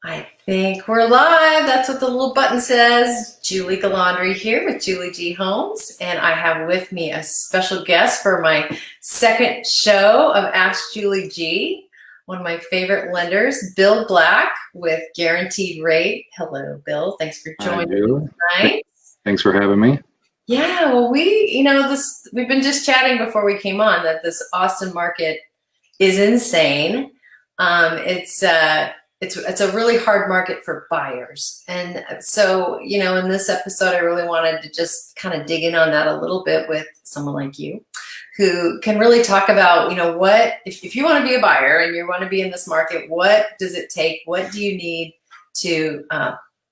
I think we're live. That's what the little button says. Julie Galandry here with Julie G. Homes, and I have with me a special guest for my second show of Ask Julie G. One of my favorite lenders, Bill Black with Guaranteed Rate. Hello, Bill. Thanks for I joining me do. tonight. Thanks for having me. Yeah, well, we've been just chatting before we came on that this Austin market is insane. It's a really hard market for buyers. And so, in this episode, I really wanted to just kind of dig in on that a little bit with someone like you who can really talk about, what, if you want to be a buyer and you want to be in this market, what does it take? What do you need to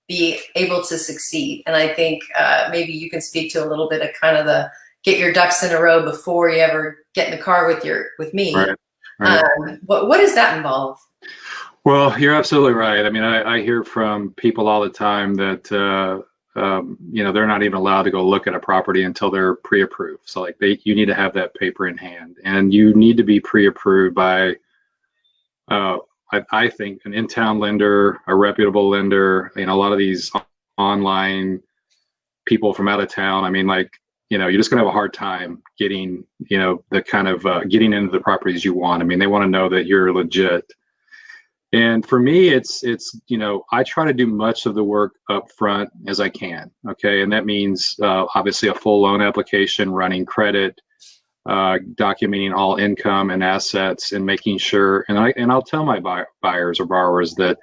be able to succeed? And I think maybe you can speak to a little bit of kind of the get your ducks in a row before you ever get in the car with me. Right. Right. What does that involve? Well, you're absolutely right. I mean, I hear from people all the time that they're not even allowed to go look at a property until they're pre-approved. So like you need to have that paper in hand, and you need to be pre-approved by I think an in-town lender, a reputable lender. A lot of these online people from out of town. I mean, you're just going to have a hard time getting, the kind of getting into the properties you want. I mean, they want to know that you're legit. And for me, it's I try to do much of the work up front as I can. Okay. And that means obviously a full loan application, running credit, documenting all income and assets, and making sure, and I'll tell my buyers or borrowers that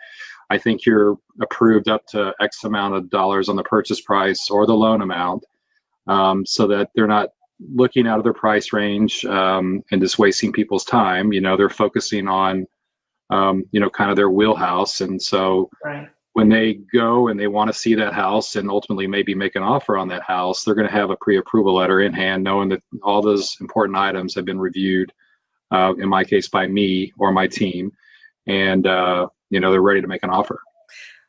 I think you're approved up to X amount of dollars on the purchase price or the loan amount, so that they're not looking out of their price range and just wasting people's time. They're focusing on, kind of their wheelhouse. And so Right. when they go and they want to see that house and ultimately maybe make an offer on that house, they're going to have a pre-approval letter in hand, knowing that all those important items have been reviewed, in my case, by me or my team. And, they're ready to make an offer.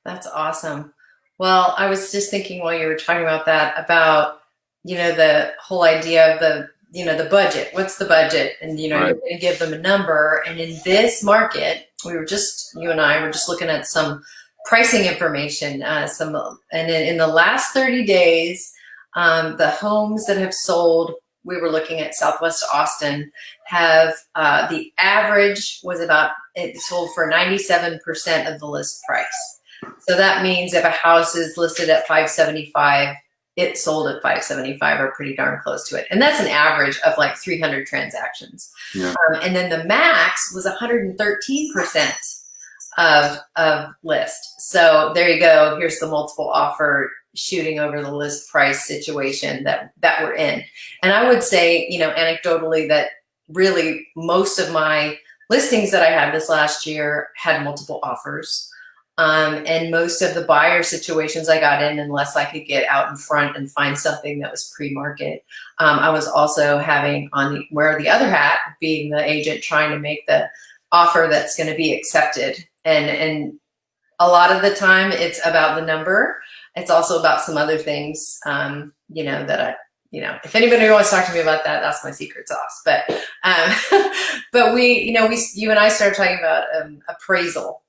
That's awesome. Well, I was just thinking while you were talking about that, about, the whole idea of the budget. What's the budget? And, Right. You're going to give them a number. And in this market, you and I were just looking at some pricing information, and in the last 30 days, the homes that have sold, we were looking at Southwest Austin, have the average was it sold for 97% of the list price. So that means if a house is listed at 575, it sold at 575 or pretty darn close to it. And that's an average of like 300 transactions. Yeah. And then the max was 113% of list. So there you go. Here's the multiple offer shooting over the list price situation that we're in. And I would say, anecdotally, that really most of my listings that I had this last year had multiple offers. And most of the buyer situations I got in, unless I could get out in front and find something that was pre-market, I was also having wear the other hat, being the agent trying to make the offer that's going to be accepted. And a lot of the time it's about the number. It's also about some other things, if anybody wants to talk to me about that, that's my secret sauce. But, but you and I started talking about appraisal.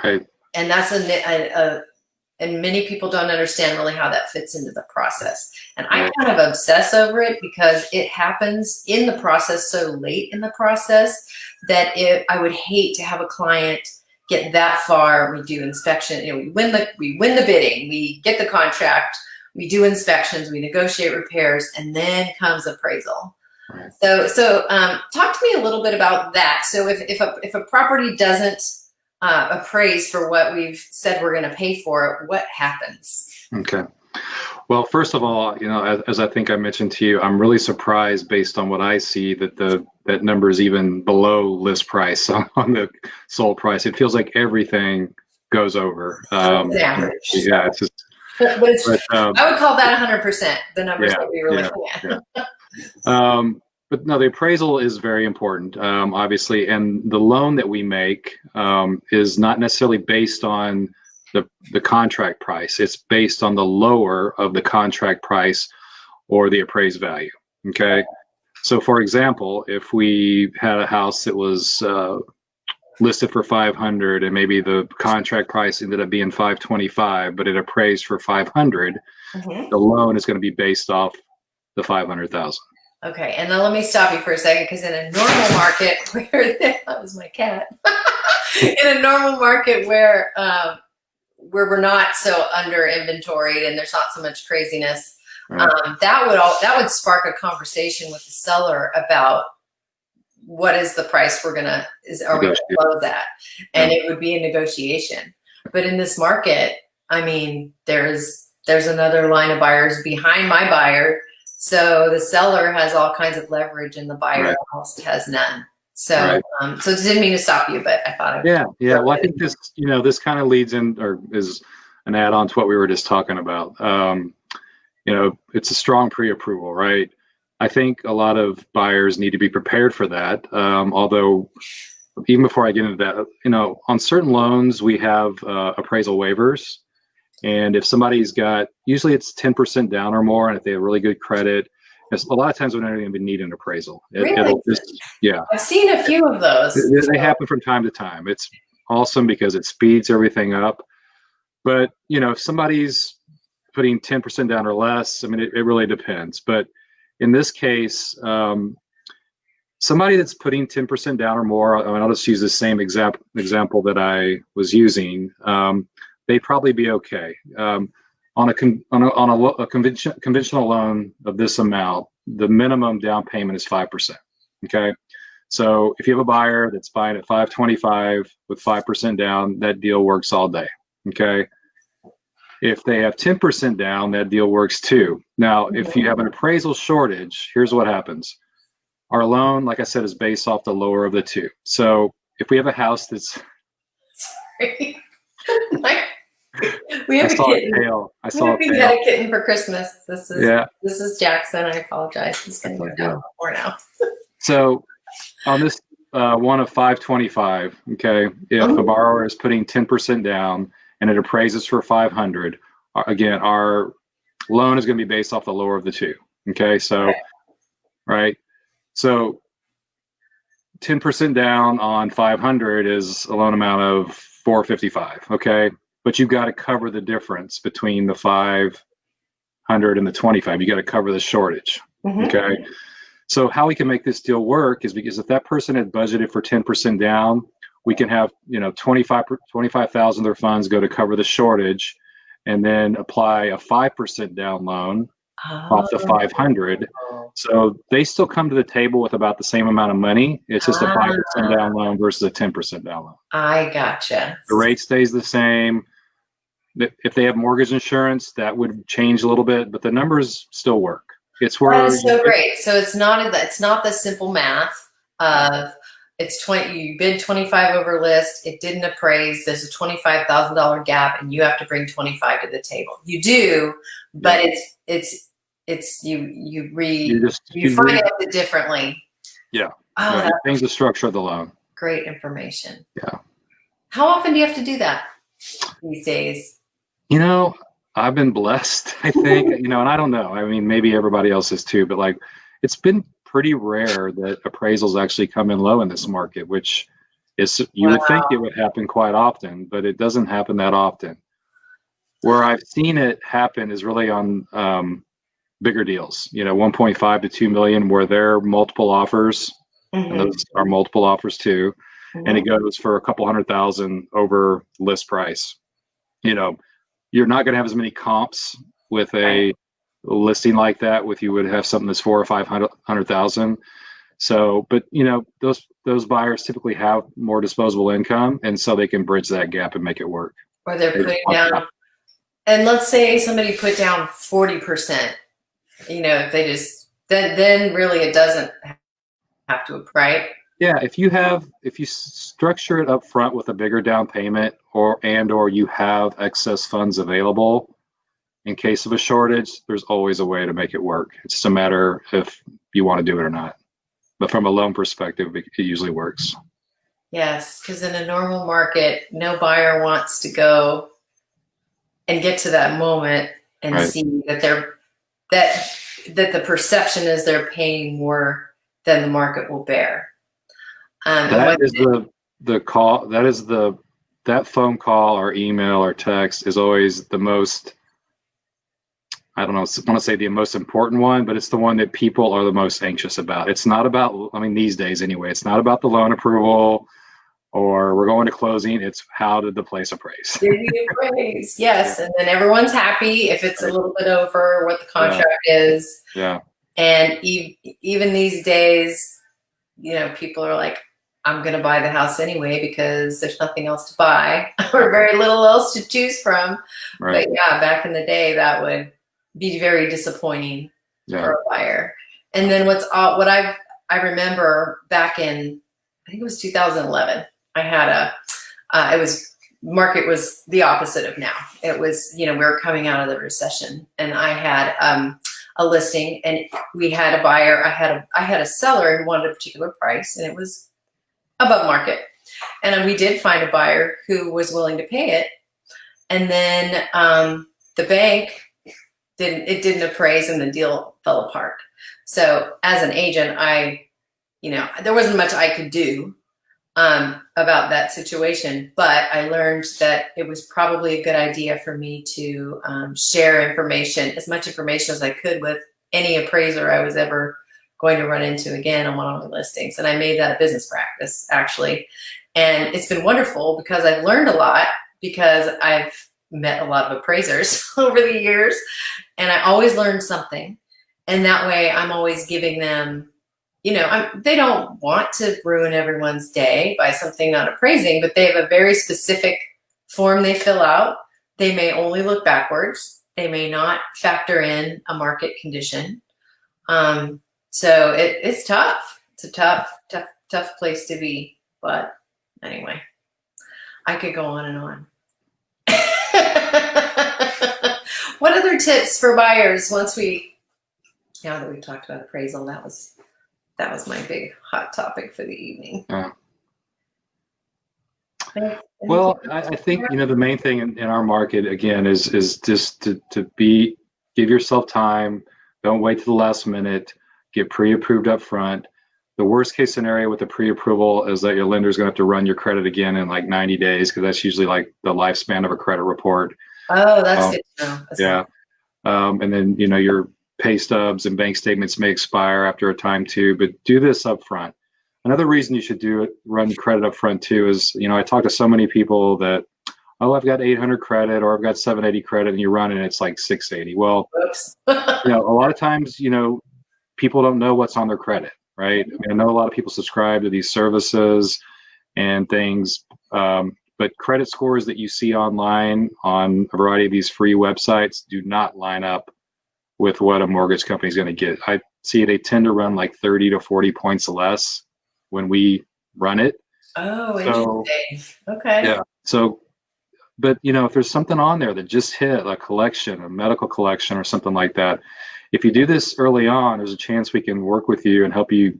Right. And that's and many people don't understand really how that fits into the process. And I kind of obsess over it because it happens in the process so late in the process that I would hate to have a client get that far. We do inspection, we win the bidding, we get the contract, we do inspections, we negotiate repairs, and then comes appraisal. Right. So talk to me a little bit about that. So if a property doesn't appraise for what we've said we're going to pay for it, what happens? Okay. Well, first of all, as I think I mentioned to you, I'm really surprised based on what I see that that number is even below list price on the sold price. It feels like everything goes over. Average. Yeah, it's just. But I would call that 100%. The numbers that we were looking at. Yeah. But no, the appraisal is very important, obviously, and the loan that we make is not necessarily based on the contract price. It's based on the lower of the contract price or the appraised value. Okay. So for example, if we had a house that was listed for 500 and maybe the contract price ended up being 525, but it appraised for 500, Mhm. the loan is going to be based off the 500,000. Okay, and then let me stop you for a second, because in a normal market where that was my cat. In a normal market where we're not so under inventoried and there's not so much craziness, Right. that would spark a conversation with the seller about what is the price are we going to close at, and it would be a negotiation. But in this market, I mean, there's another line of buyers behind my buyer. So the seller has all kinds of leverage and the buyer almost has none. So, so it didn't mean to stop you, but I thought. Yeah. Well, I think this, this kind of leads in, or is an add-on to what we were just talking about. It's a strong pre-approval, right? I think a lot of buyers need to be prepared for that. Although, even before I get into that, on certain loans we have appraisal waivers. And if somebody's got, usually it's 10% down or more, and if they have really good credit, a lot of times we don't even need an appraisal. Really? I've seen a few of those. They happen from time to time. It's awesome because it speeds everything up. But, if somebody's putting 10% down or less, I mean, it really depends. But in this case, somebody that's putting 10% down or more, I'll just use the same example that I was using, they'd probably be okay. On a conventional loan of this amount, the minimum down payment is 5%. Okay, so if you have a buyer that's buying at 525 with 5% down, that deal works all day. Okay, if they have 10% down, that deal works too. Now, if you have an appraisal shortage, here's what happens. Our loan, like I said, is based off the lower of the two. So if we have a house that's we have a kitten. I saw a tail. We got a kitten for Christmas. This is Jackson. I apologize. He's going to go down more now. So on this one of 525, okay, if a borrower is putting 10% down and it appraises for 500, again, our loan is going to be based off the lower of the two. Okay, so right. So 10% down on 500 is a loan amount of 455. Okay, but you've got to cover the difference between the 500 and the 25. You got to cover the shortage. Okay. So how we can make this deal work is because if that person had budgeted for 10% down, we can have 25,000 of their funds go to cover the shortage, and then apply a 5% down loan off the 500. So they still come to the table with about the same amount of money. It's just a 5% down loan versus a 10% down loan. I gotcha. The rate stays the same. If they have mortgage insurance, that would change a little bit, but the numbers still work. It's where that is so great. So it's not the simple math of it's 20. You bid 25 over list. It didn't appraise. There's a $25,000 gap, and you have to bring 25 to the table. You do, but you finance it differently. Yeah. Oh, you change the structure of the loan. Great information. Yeah. How often do you have to do that these days? I've been blessed, I think, and I don't know. I mean, maybe everybody else is too, but it's been pretty rare that appraisals actually come in low in this market, which is, you would think it would happen quite often, but it doesn't happen that often. Where I've seen it happen is really on bigger deals, 1.5 to 2 million, where there are multiple offers, and those are multiple offers too. And it goes for a couple $100,000 over list price. You're not going to have as many comps with a listing like that with you would have something that's 400 or 500,000. So, but those buyers typically have more disposable income, and so they can bridge that gap and make it work. Or they're putting down, and let's say somebody put down 40%. If they just then really it doesn't have to, right? Yeah, if you structure it up front with a bigger down payment, or you have excess funds available in case of a shortage, there's always a way to make it work. It's just a matter if you want to do it or not. But from a loan perspective, it usually works. Yes, because in a normal market, no buyer wants to go and get to that moment and see that that the perception is they're paying more than the market will bear. That is the call, that phone call or email or text is always the most, I don't know, I want to say the most important one, but it's the one that people are the most anxious about. It's not about, I mean, these days anyway, it's not about the loan approval or we're going to closing. It's how did the place appraise? Did we appraise? Yes. And then everyone's happy if it's a little bit over what the contract is. Yeah. And even these days, people are like, I'm going to buy the house anyway because there's nothing else to buy or very little else to choose from. Right. But yeah, back in the day, that would be very disappointing for a buyer. And then what I remember back in, I think it was 2011, I had market was the opposite of now. It was, we were coming out of the recession, and I had a listing, and we had a buyer. I had a seller who wanted a particular price, and it was above market. And we did find a buyer who was willing to pay it. And then the bank didn't appraise, and the deal fell apart. So as an agent, there wasn't much I could do about that situation, but I learned that it was probably a good idea for me to share information, as much information as I could, with any appraiser I was ever going to run into again on one of my listings. And I made that a business practice, actually. And it's been wonderful because I've learned a lot, because I've met a lot of appraisers over the years, and I always learn something. And that way I'm always giving them, they don't want to ruin everyone's day by something not appraising, but they have a very specific form they fill out. They may only look backwards. They may not factor in a market condition. So it's tough. It's a tough place to be. But anyway, I could go on and on. What other tips for buyers now that we've talked about appraisal? That was my big hot topic for the evening. Well, I think, the main thing in our market, again, is just to give yourself time. Don't wait to the last minute. Get pre-approved up front. The worst case scenario with the pre-approval is that your lender's going to have to run your credit again in like 90 days, because that's usually like the lifespan of a credit report. Oh, that's good to know. Yeah. And then, your pay stubs and bank statements may expire after a time too, but do this up front. Another reason you should run credit up front too is, I talk to so many people that, oh, I've got 800 credit or I've got 780 credit, and you run and it's like 680. Well, a lot of times, people don't know what's on their credit, right? I know a lot of people subscribe to these services and things, but credit scores that you see online on a variety of these free websites do not line up with what a mortgage company is going to get. I see they tend to run like 30 to 40 points less when we run it. Oh, interesting. Okay. Yeah. So, but if there's something on there that just hit a collection, a medical collection or something like that, if you do this early on, there's a chance we can work with you and help you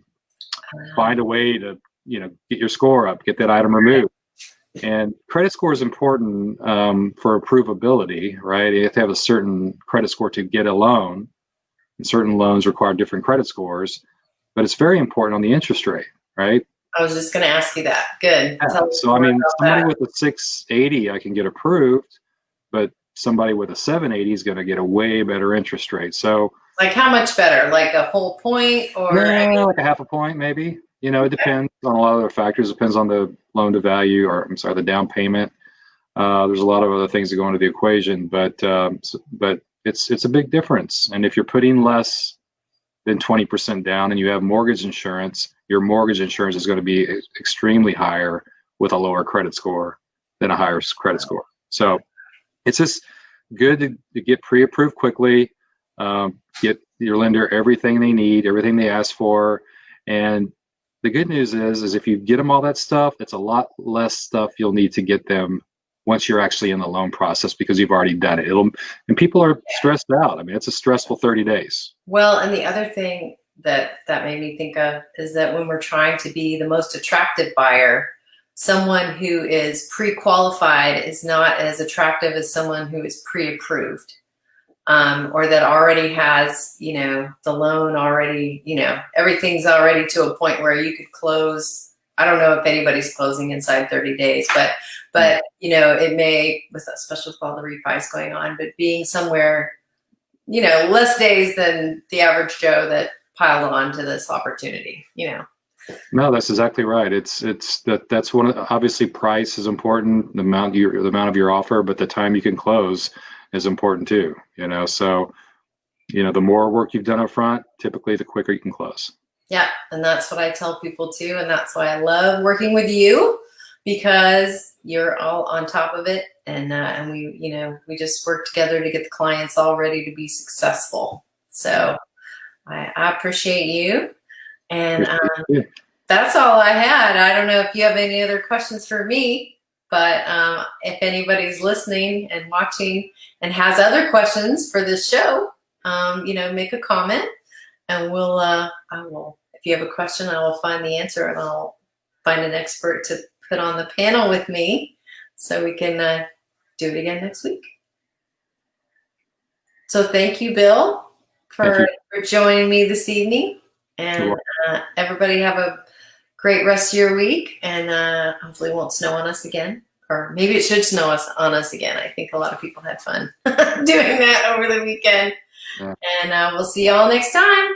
find a way to, get your score up, get that item removed. And credit score is important for approvability, right? You have to have a certain credit score to get a loan, and certain loans require different credit scores, but it's very important on the interest rate, right? I was just going to ask you that. Good. Yeah. So, somebody with a 680, I can get approved, but somebody with a 780 is going to get a way better interest rate. So, like, how much better? Like a whole point, or like a half a point, maybe. It depends on a lot of other factors. It depends on the loan to value, or the down payment. There's a lot of other things that go into the equation, but it's a big difference. And if you're putting less than 20% down and you have mortgage insurance, your mortgage insurance is going to be extremely higher with a lower credit score than a higher credit score. So it's just good to get pre-approved quickly, get your lender everything they need, everything they ask for. And the good news is if you get them all that stuff, it's a lot less stuff you'll need to get them once you're actually in the loan process, because you've already done it. And people are stressed out. It's a stressful 30 days. Well, and the other thing that made me think of is that when we're trying to be the most attractive buyer, someone who is pre-qualified is not as attractive as someone who is pre-approved, or that already has, the loan already, everything's already to a point where you could close I don't know if anybody's closing inside 30 days, but you know, it may, especially with all the refis going on, but being somewhere, you know, less days than the average Joe that piled on to this opportunity, you know. No, that's exactly right. That's one of obviously price is important, the amount of your offer, but the time you can close is important too, you know. So, you know, the more work you've done up front, typically the quicker you can close. Yeah, and that's what I tell people too, and that's why I love working with you, because you're all on top of it, and we, you know, we just work together to get the clients all ready to be successful. So I appreciate you, and that's all I had. I don't know if you have any other questions for me, but if anybody's listening and watching and has other questions for this show, you know, make a comment, and I will. If you have a question, I will find the answer, and I'll find an expert to put on the panel with me, so we can do it again next week. So thank you, Bill, for joining me this evening, and everybody have a great rest of your week, and hopefully it won't snow on us again, or maybe it should snow on us again. I think a lot of people had fun doing that over the weekend. And we'll see you all next time.